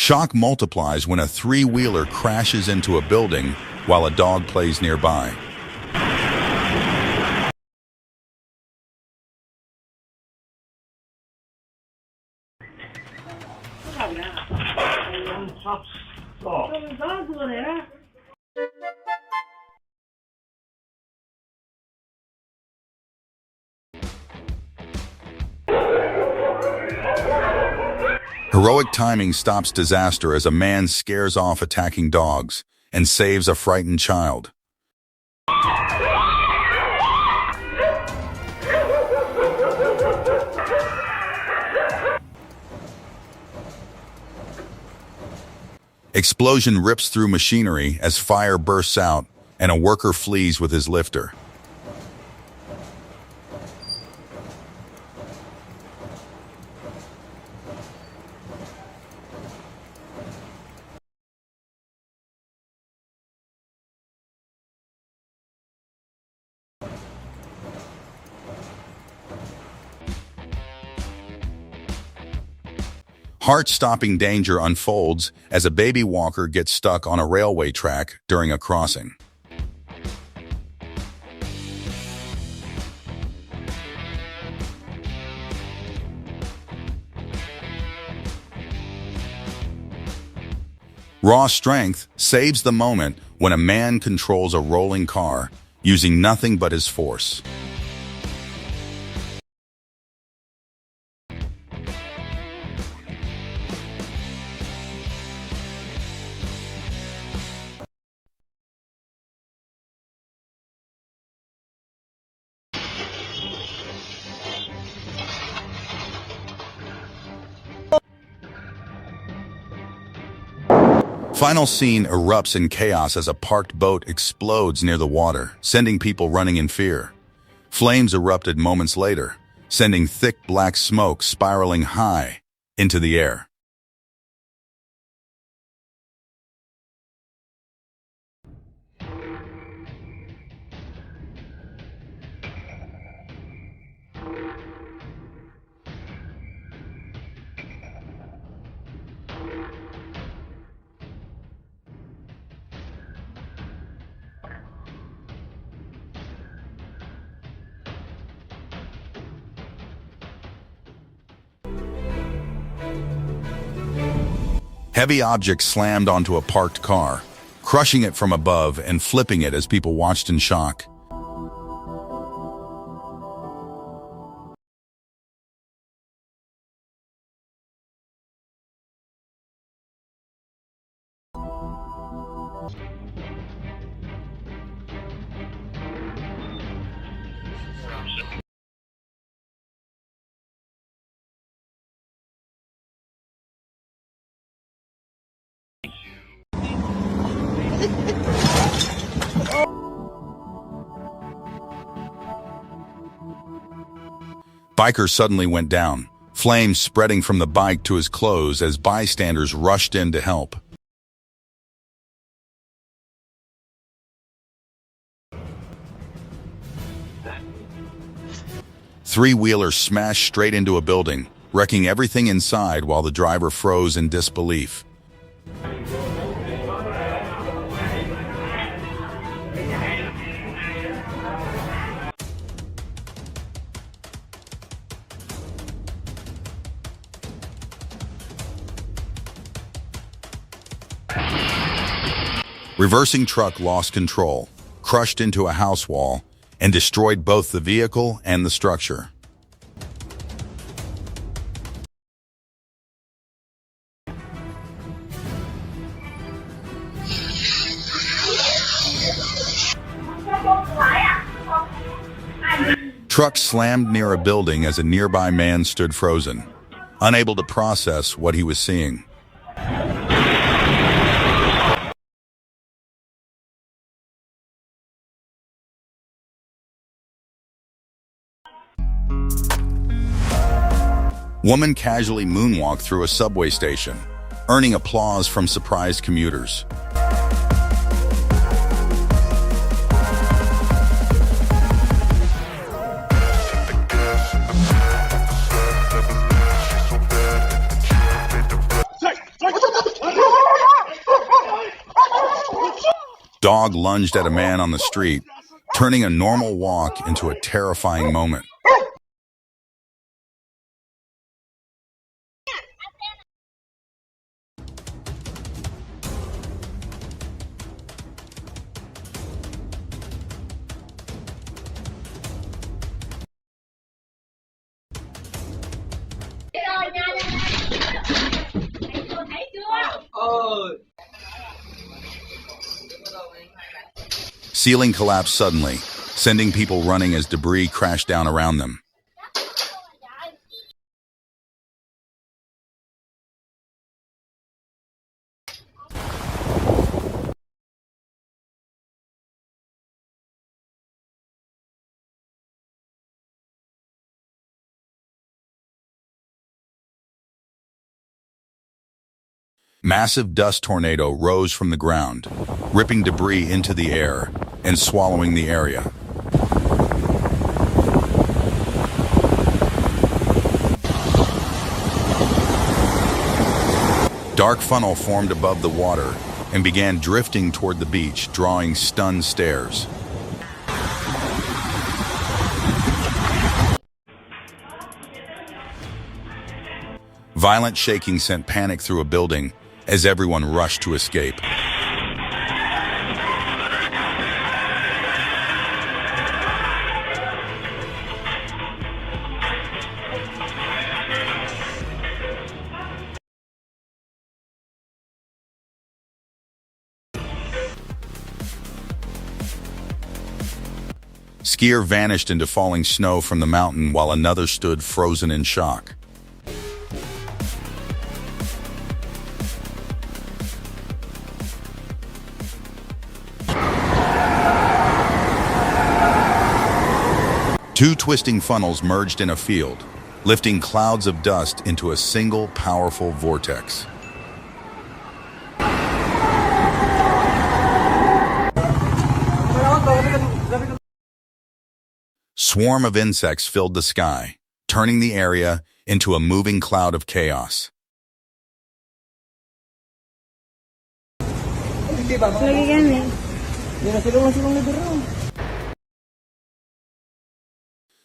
Shock multiplies when a three-wheeler crashes into a building while a dog plays nearby. Heroic timing stops disaster as a man scares off attacking dogs and saves a frightened child. Explosion rips through machinery as fire bursts out and a worker flees with his lifter. Heart-stopping danger unfolds as a baby walker gets stuck on a railway track during a crossing. Raw strength saves the moment when a man controls a rolling car using nothing but his force. Final scene erupts in chaos as a parked boat explodes near the water, sending people running in fear. Flames erupted moments later, sending thick black smoke spiraling high into the air. Heavy objects slammed onto a parked car, crushing it from above and flipping it as people watched in shock. Biker suddenly went down, flames spreading from the bike to his clothes as bystanders rushed in to help. Three-wheeler smashed straight into a building, wrecking everything inside while the driver froze in disbelief. Reversing truck lost control, crushed into a house wall, and destroyed both the vehicle and the structure. Truck slammed near a building as a nearby man stood frozen, unable to process what he was seeing. Woman casually moonwalked through a subway station, earning applause from surprised commuters. dog lunged at a man on the street, turning a normal walk into a terrifying moment. Ceiling collapsed suddenly, sending people running as debris crashed down around them. Massive dust tornado rose from the ground, ripping debris into the air and swallowing the area. Dark funnel formed above the water and began drifting toward the beach, drawing stunned stares. Violent shaking sent panic through a building as everyone rushed to escape. Skier vanished into falling snow from the mountain while another stood frozen in shock. Two twisting funnels merged in a field, lifting clouds of dust into a single powerful vortex. Swarm of insects filled the sky, turning the area into a moving cloud of chaos.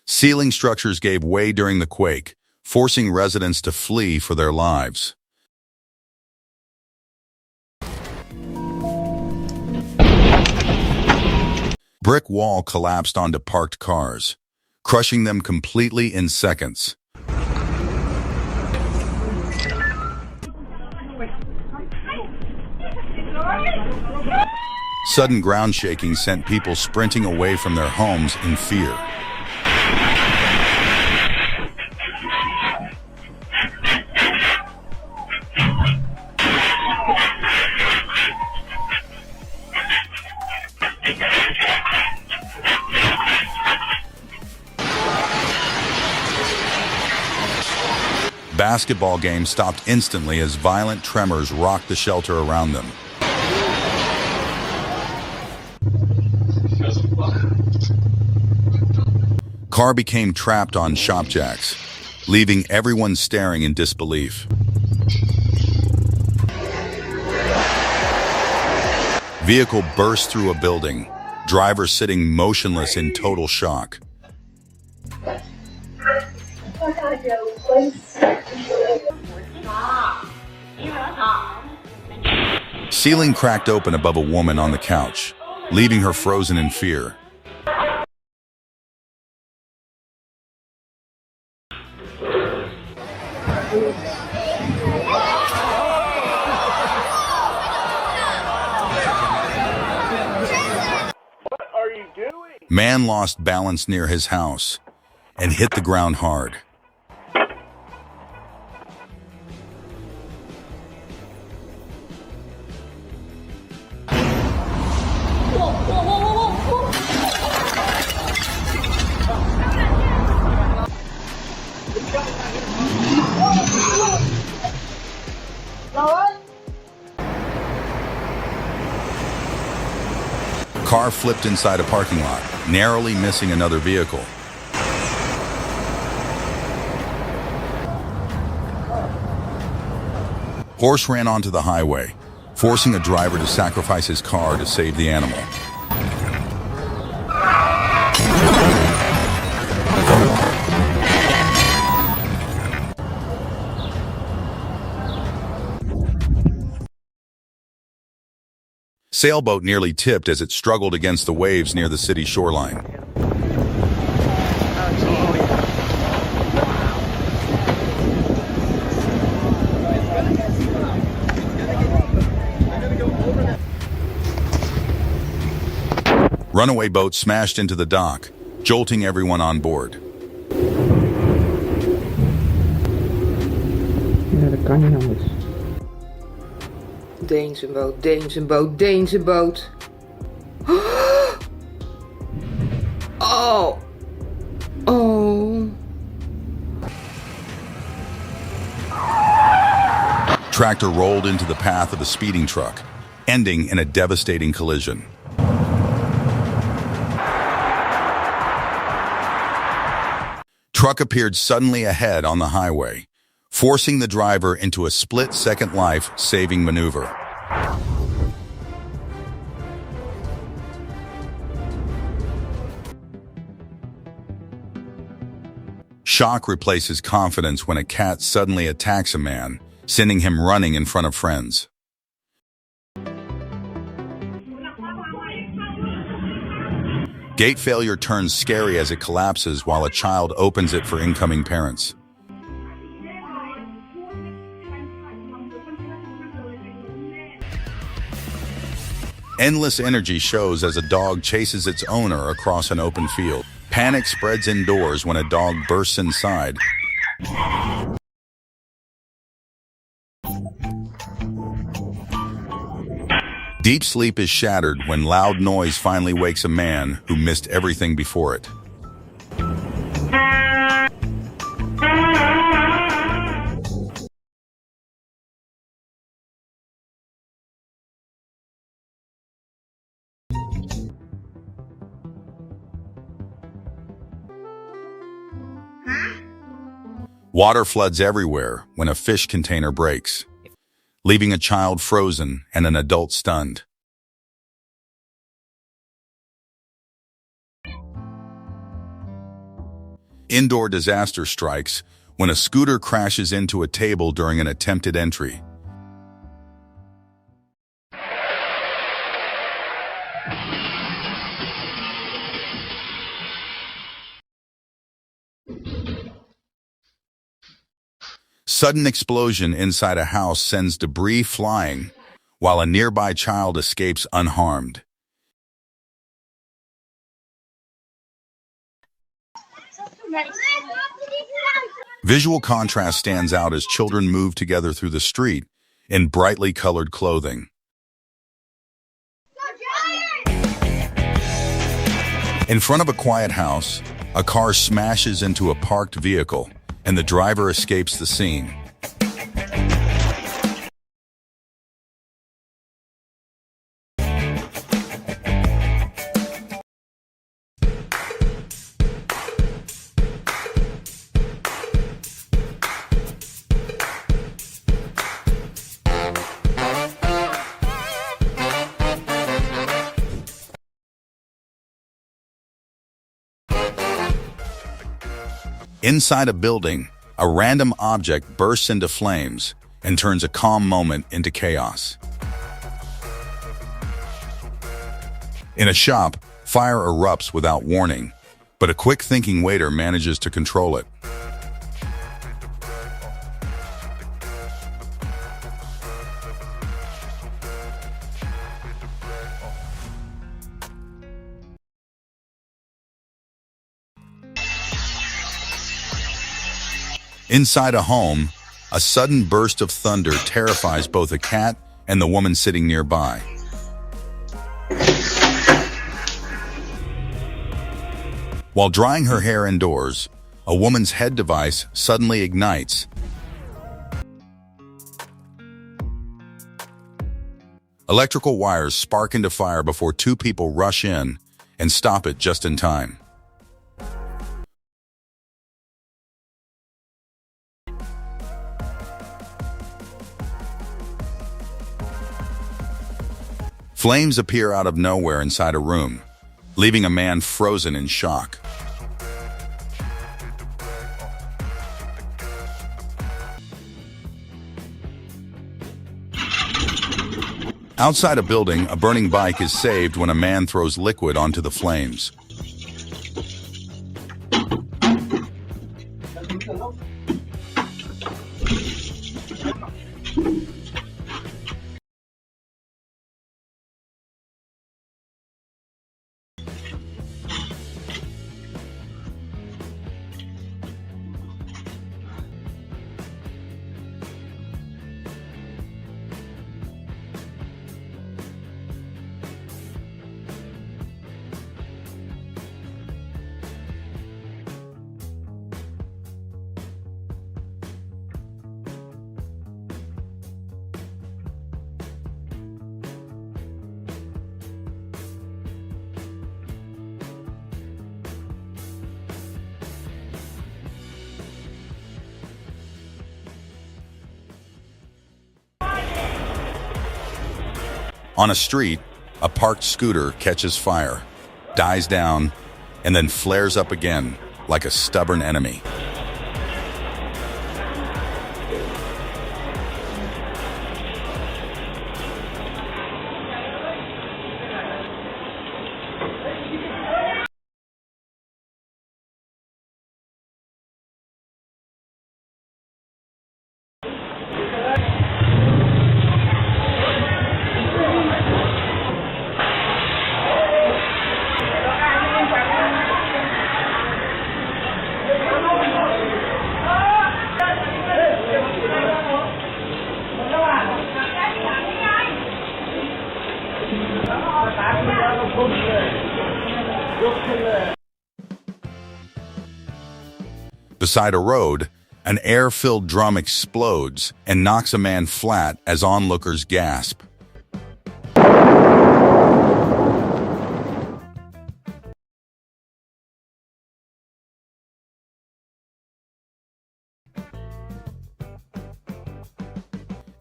Ceiling structures gave way during the quake, forcing residents to flee for their lives. Brick wall collapsed onto parked cars, crushing them completely in seconds. Sudden ground shaking sent people sprinting away from their homes in fear. Basketball game stopped instantly as violent tremors rocked the shelter around them. Car became trapped on shop jacks, leaving everyone staring in disbelief. Vehicle burst through a building, driver sitting motionless in total shock. Ceiling cracked open above a woman on the couch, leaving her frozen in fear. What are you doing? Man lost balance near his house and hit the ground hard. Car flipped inside a parking lot, narrowly missing another vehicle. Horse ran onto the highway, forcing a driver to sacrifice his car to save the animal. Sailboat nearly tipped as it struggled against the waves near the city shoreline. Runaway boat smashed into the dock, jolting everyone on board. Ja, dat kan niet anders. Deense boot, Deense boot, Deense boot. Oh. Oh. Tractor rolled into the path of a speeding truck, ending in a devastating collision. Truck appeared suddenly ahead on the highway, forcing the driver into a split-second life-saving maneuver. Shock replaces confidence when a cat suddenly attacks a man, sending him running in front of friends. Gate failure turns scary as it collapses while a child opens it for incoming parents. Endless energy shows as a dog chases its owner across an open field. Panic spreads indoors when a dog bursts inside. Deep sleep is shattered when loud noise finally wakes a man who missed everything before it. Water floods everywhere when a fish container breaks, leaving a child frozen and an adult stunned. Indoor disaster strikes when a scooter crashes into a table during an attempted entry. Sudden explosion inside a house sends debris flying, while a nearby child escapes unharmed. Visual contrast stands out as children move together through the street in brightly colored clothing. In front of a quiet house, a car smashes into a parked vehicle, and the driver escapes the scene. Inside a building, a random object bursts into flames and turns a calm moment into chaos. In a shop, fire erupts without warning, but a quick-thinking waiter manages to control it. Inside a home, a sudden burst of thunder terrifies both a cat and the woman sitting nearby. While drying her hair indoors, a woman's head device suddenly ignites. Electrical wires spark into fire before two people rush in and stop it just in time. Flames appear out of nowhere inside a room, leaving a man frozen in shock. Outside a building, a burning bike is saved when a man throws liquid onto the flames. On a street, a parked scooter catches fire, dies down, and then flares up again like a stubborn enemy. Beside a road, an air-filled drum explodes and knocks a man flat as onlookers gasp.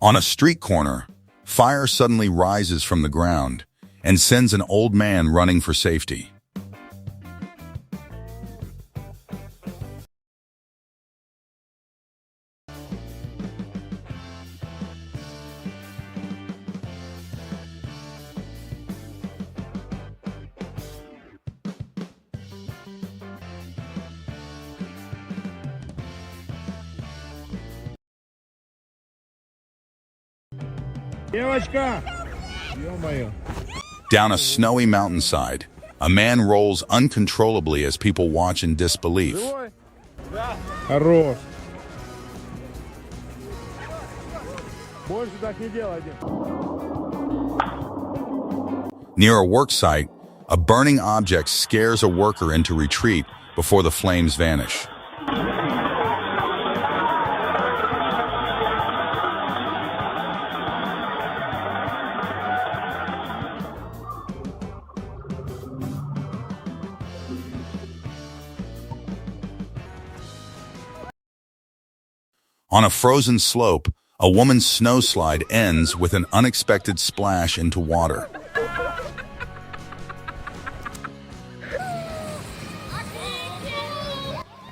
On a street corner, fire suddenly rises from the ground and sends an old man running for safety. Down a snowy mountainside, a man rolls uncontrollably as people watch in disbelief. Near a work site, a burning object scares a worker into retreat before the flames vanish. On a frozen slope, a woman's snowslide ends with an unexpected splash into water.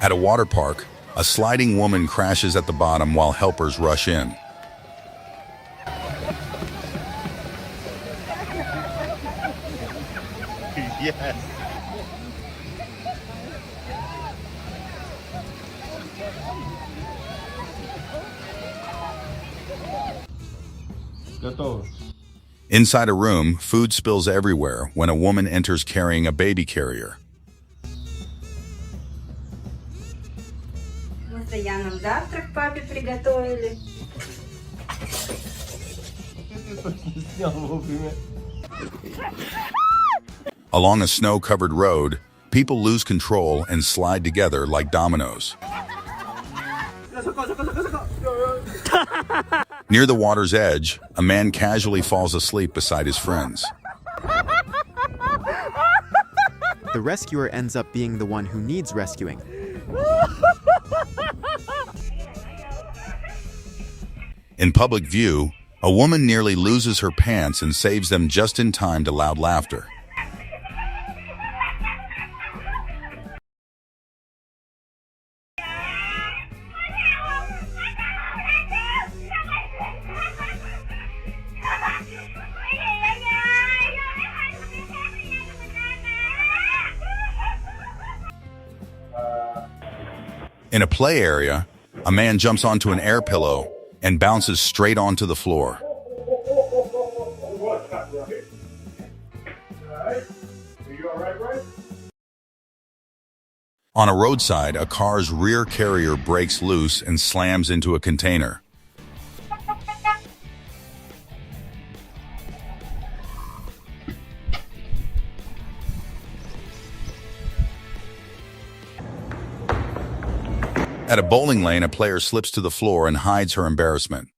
At a water park, a sliding woman crashes at the bottom while helpers rush in. Yes. Inside a room, food spills everywhere when a woman enters carrying a baby carrier. Мы с Яном завтрак папе приготовили. Along a snow-covered road, people lose control and slide together like dominoes. Near the water's edge, a man casually falls asleep beside his friends. The rescuer ends up being the one who needs rescuing. In public view, A woman nearly loses her pants and saves them just in time to loud laughter. In a play area, a man jumps onto an air pillow and bounces straight onto the floor. On a roadside, a car's rear carrier breaks loose and slams into a container. At a bowling lane, a player slips to the floor and hides her embarrassment.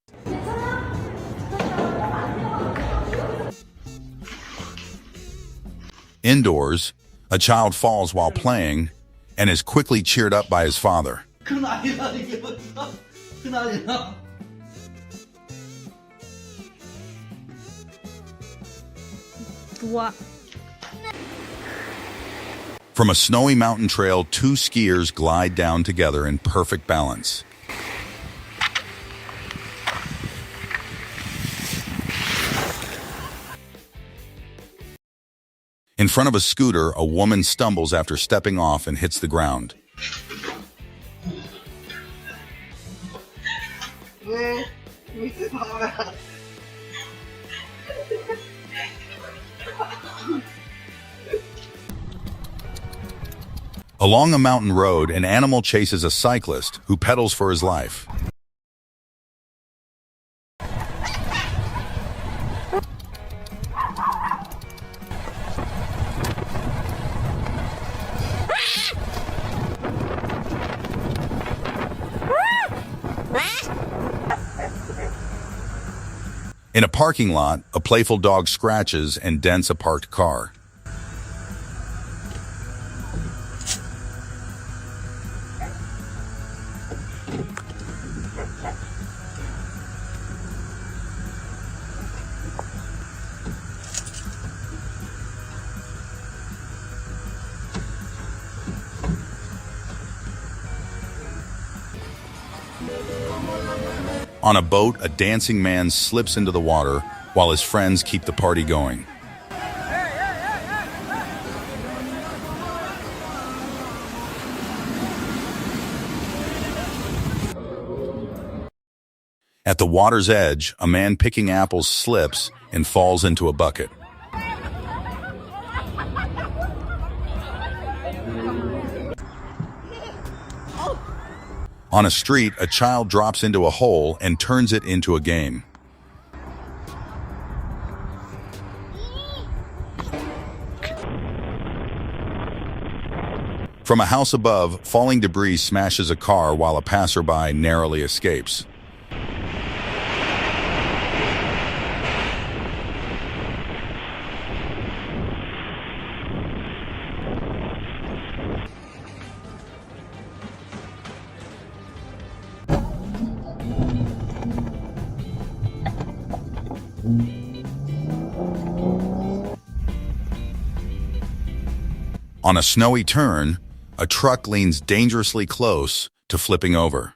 Indoors, a child falls while playing and is quickly cheered up by his father. From a snowy mountain trail, two skiers glide down together in perfect balance. In front of a scooter, a woman stumbles after stepping off and hits the ground. Along a mountain road, an animal chases a cyclist who pedals for his life. In a parking lot, a playful dog scratches and dents a parked car. On a boat, a dancing man slips into the water while his friends keep the party going. At the water's edge, a man picking apples slips and falls into a bucket. On a street, a child drops into a hole and turns it into a game. From a house above, falling debris smashes a car while a passerby narrowly escapes. On a snowy turn, a truck leans dangerously close to flipping over.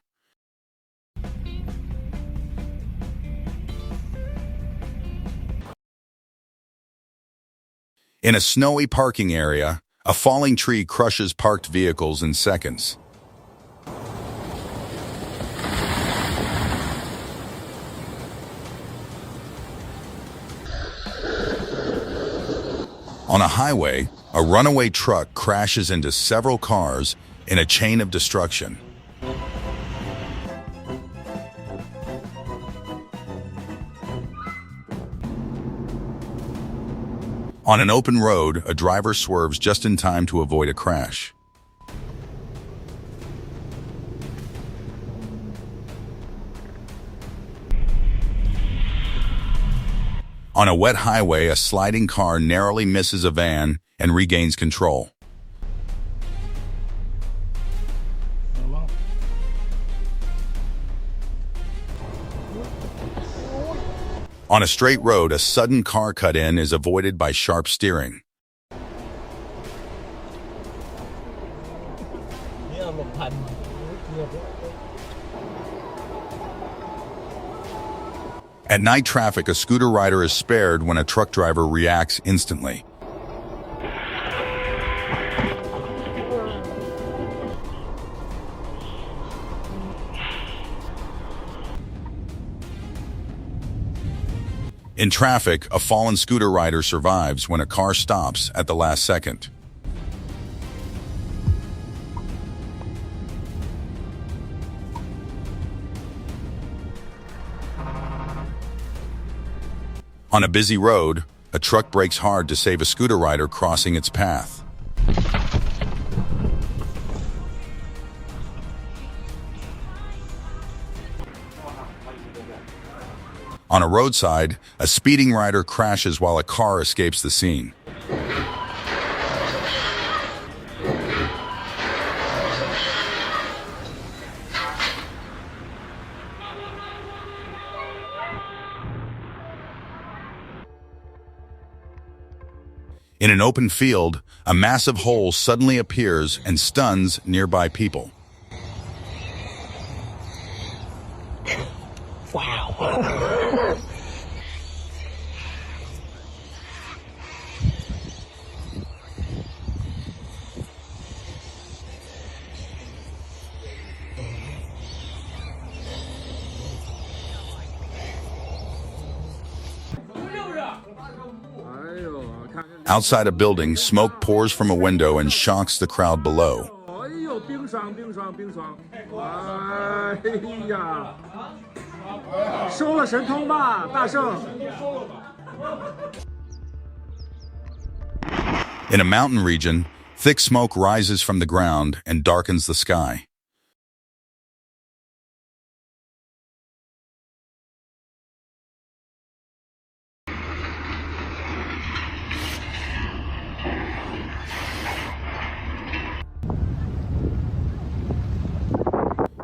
In a snowy parking area, a falling tree crushes parked vehicles in seconds. On a highway, a runaway truck crashes into several cars in a chain of destruction. On an open road, a driver swerves just in time to avoid a crash. On a wet highway, a sliding car narrowly misses a van and regains control. On a straight road, a sudden car cut-in is avoided by sharp steering. At night traffic, a scooter rider is spared when a truck driver reacts instantly. In traffic, a fallen scooter rider survives when a car stops at the last second. On a busy road, a truck brakes hard to save a scooter rider crossing its path. On a roadside, a speeding rider crashes while a car escapes the scene. In an open field, a massive hole suddenly appears and stuns nearby people. Outside a building, smoke pours from a window and shocks the crowd below. In a mountain region, thick smoke rises from the ground and darkens the sky.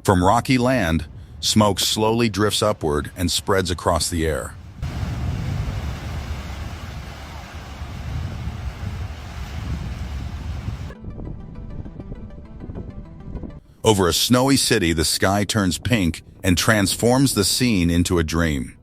From rocky land, smoke slowly drifts upward and spreads across the air. Over a snowy city, the sky turns pink and transforms the scene into a dream.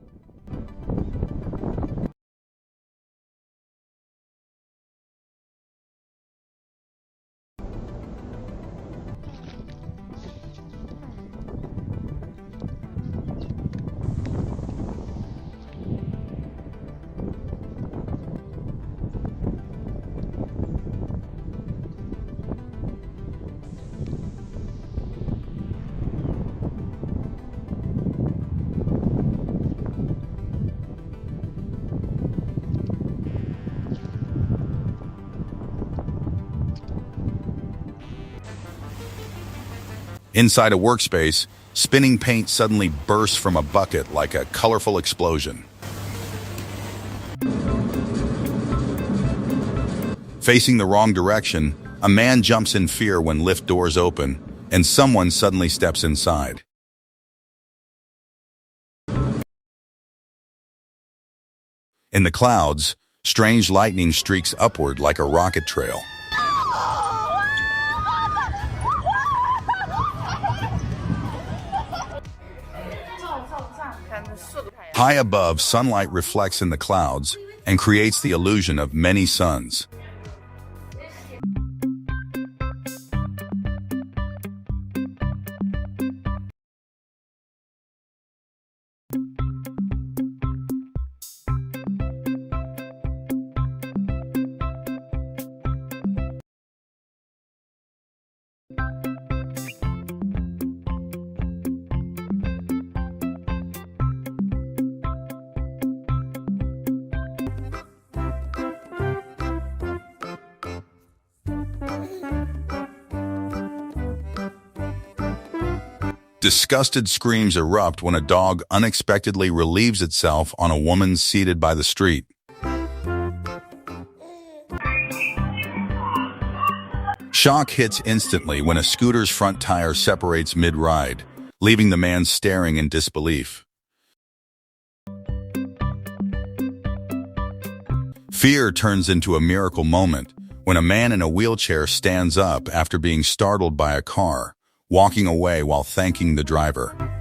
Inside a workspace, spinning paint suddenly bursts from a bucket like a colorful explosion. Facing the wrong direction, a man jumps in fear when lift doors open, and someone suddenly steps inside. In the clouds, strange lightning streaks upward like a rocket trail. High above, sunlight reflects in the clouds and creates the illusion of many suns. Disgusted screams erupt when a dog unexpectedly relieves itself on a woman seated by the street. Shock hits instantly when a scooter's front tire separates mid-ride, leaving the man staring in disbelief. Fear turns into a miracle moment when a man in a wheelchair stands up after being startled by a car, walking away while thanking the driver.